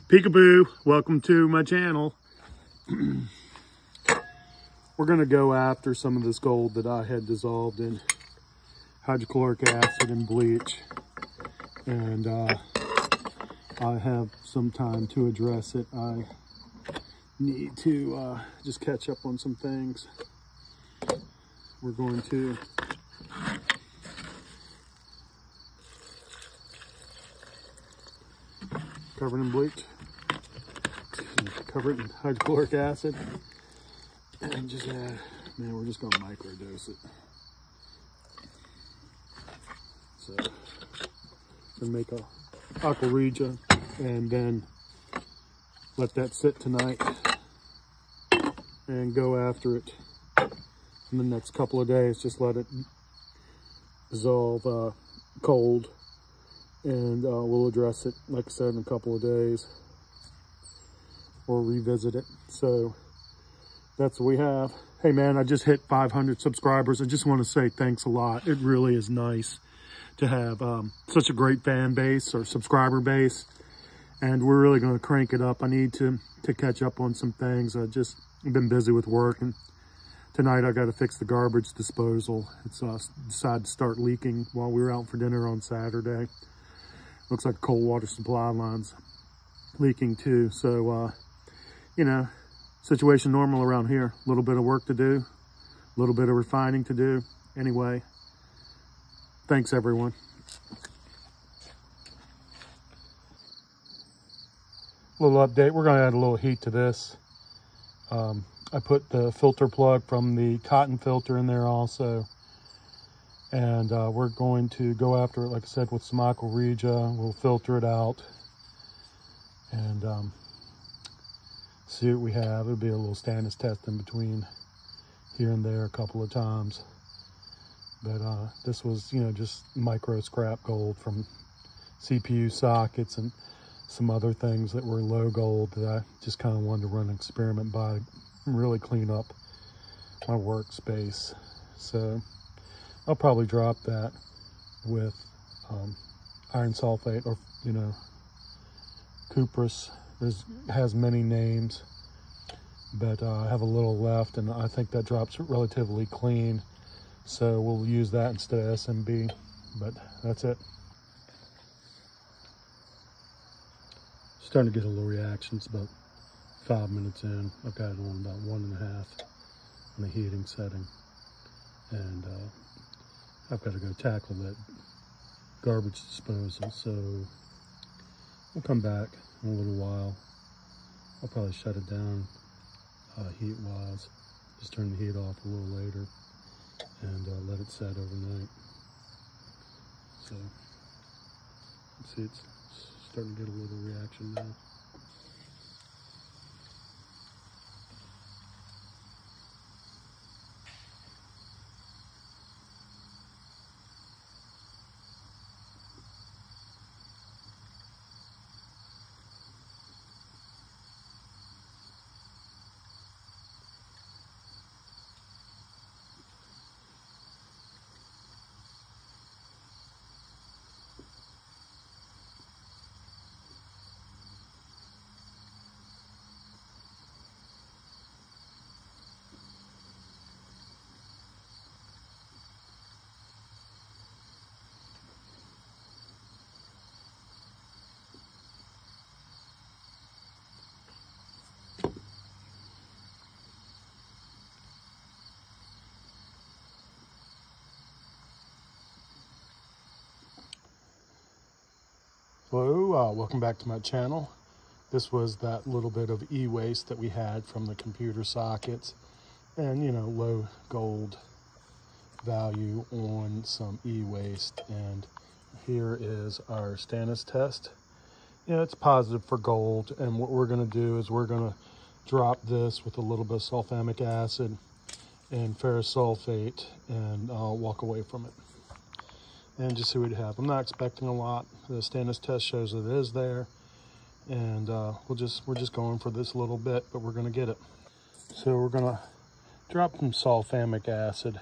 Peekaboo, welcome to my channel. We're gonna go after some of this gold that I had dissolved in hydrochloric acid and bleach. And I have some time to address it. I need to just catch up on some things. We're going to cover it in bleach, cover it in hydrochloric acid, and just add, man, we're just gonna microdose it. So, gonna make a aqua regia and then let that sit tonight and go after it in the next couple of days. Just let it dissolve cold, and we'll address it, like I said, in a couple of days or revisit it. So that's what we have. Hey man, I just hit 500 subscribers. I just want to say thanks a lot. It really is nice to have such a great fan base or subscriber base, and we're really going to crank it up. I need to catch up on some things. I've been busy with work, and tonight I got to fix the garbage disposal. It's decided to start leaking while we were out for dinner on Saturday. Looks like cold water supply line's leaking too. So, you know, situation normal around here. A little bit of work to do, a little bit of refining to do. Anyway, thanks everyone. Little update, we're gonna add a little heat to this. I put the filter plug from the cotton filter in there also. And we're going to go after it, like I said, with some aqua regia. We'll filter it out and see what we have. It'll be a little standards test in between here and there a couple of times. But this was, you know, just micro scrap gold from CPU sockets and some other things that were low gold that I just kind of wanted to run an experiment by, really clean up my workspace. So I'll probably drop that with iron sulfate, or, you know, cuprous. Has many names, but I have a little left, and I think that drops relatively clean. So we'll use that instead of SMB, but that's it. Starting to get a little reaction. It's about 5 minutes in. I've got it on about 1.5 on a heating setting. And I've got to go tackle that garbage disposal, so we'll come back in a little while. I'll probably shut it down heat-wise, just turn the heat off a little later, and let it set overnight. So, let's see, it's starting to get a little reaction now. Hello, welcome back to my channel. This was that little bit of e-waste that we had from the computer sockets, and, you know, low gold value on some e-waste. And here is our standards test. You know, it's positive for gold, and what we're going to do is we're going to drop this with a little bit of sulfamic acid and ferrous sulfate and walk away from it and just see what we have. I'm not expecting a lot. The standards test shows that it is there, and we're just going for this little bit, but we're going to get it. So we're going to drop some sulfamic acid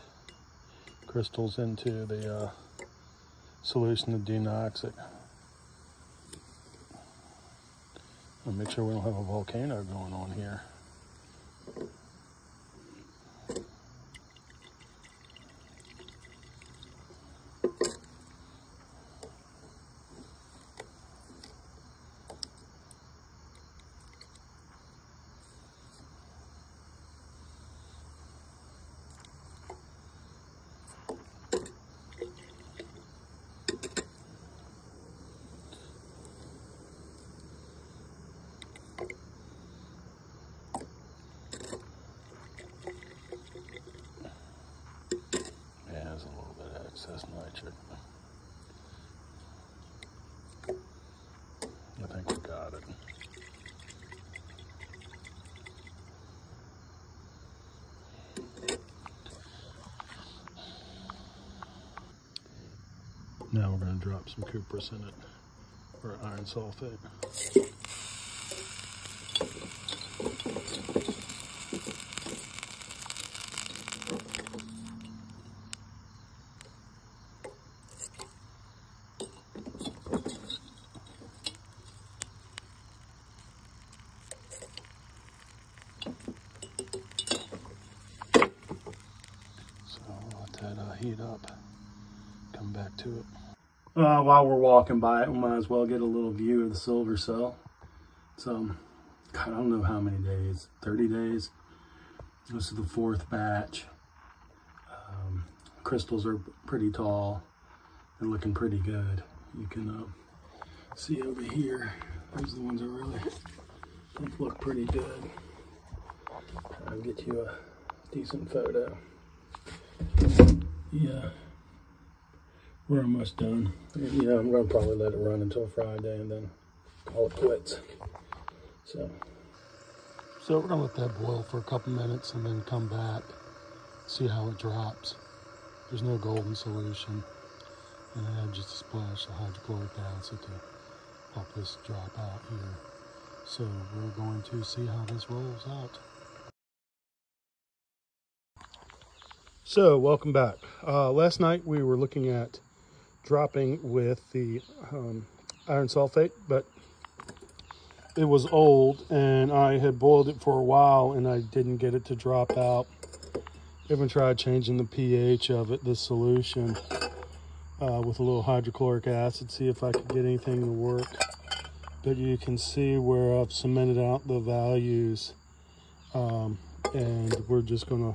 crystals into the solution of denoxic. I'll make sure we don't have a volcano going on here. There's a little bit of excess nitric. I think we got it. Now we're going to drop some cuprous in it, or iron sulfate. Heat up, come back to it. While we're walking by it, we might as well get a little view of the silver cell. So, God, I don't know how many days, 30 days. This is the 4th batch. Crystals are pretty tall. They're looking pretty good. You can see over here, those are the ones that really look pretty good. I'll get you a decent photo. Yeah, we're almost done. Yeah, I'm gonna probably let it run until Friday and then call it quits. So we're gonna let that boil for a couple minutes and then come back, see how it drops. There's no gold in solution, and I add just a splash of hydrochloric acid to help this drop out here. So we're going to see how this rolls out. So, welcome back. Last night we were looking at dropping with the iron sulfate, but it was old and I had boiled it for a while and I didn't get it to drop out. Even tried changing the pH of it, this solution, with a little hydrochloric acid, see if I could get anything to work. But you can see where I've cemented out the values, and we're just gonna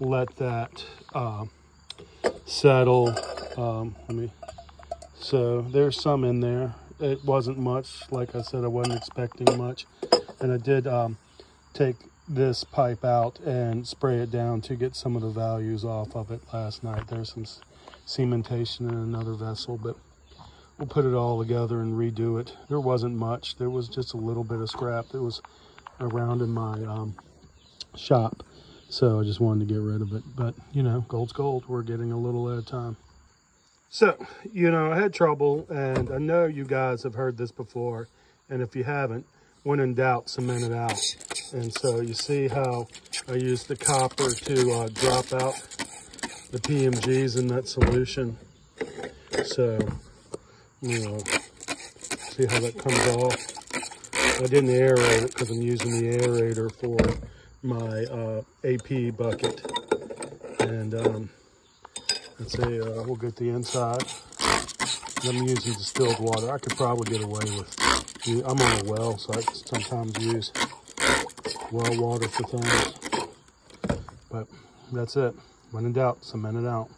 let that settle. So there's some in there. It wasn't much. Like I said, I wasn't expecting much. And I did take this pipe out and spray it down to get some of the values off of it last night. There's some cementation in another vessel, but we'll put it all together and redo it. There wasn't much. There was just a little bit of scrap that was around in my shop. So I just wanted to get rid of it. But, you know, gold's gold. We're getting a little at a time. So, you know, I had trouble, and I know you guys have heard this before. And if you haven't, when in doubt, cement it out. And so you see how I used the copper to drop out the PMGs in that solution. So, you know, see how that comes off. I didn't aerate it because I'm using the aerator for my AP bucket, and let's say we'll get the inside. I'm using distilled water. I could probably get away with, I'm on a well, so I sometimes use well water for things, but that's it. When in doubt, cement it out.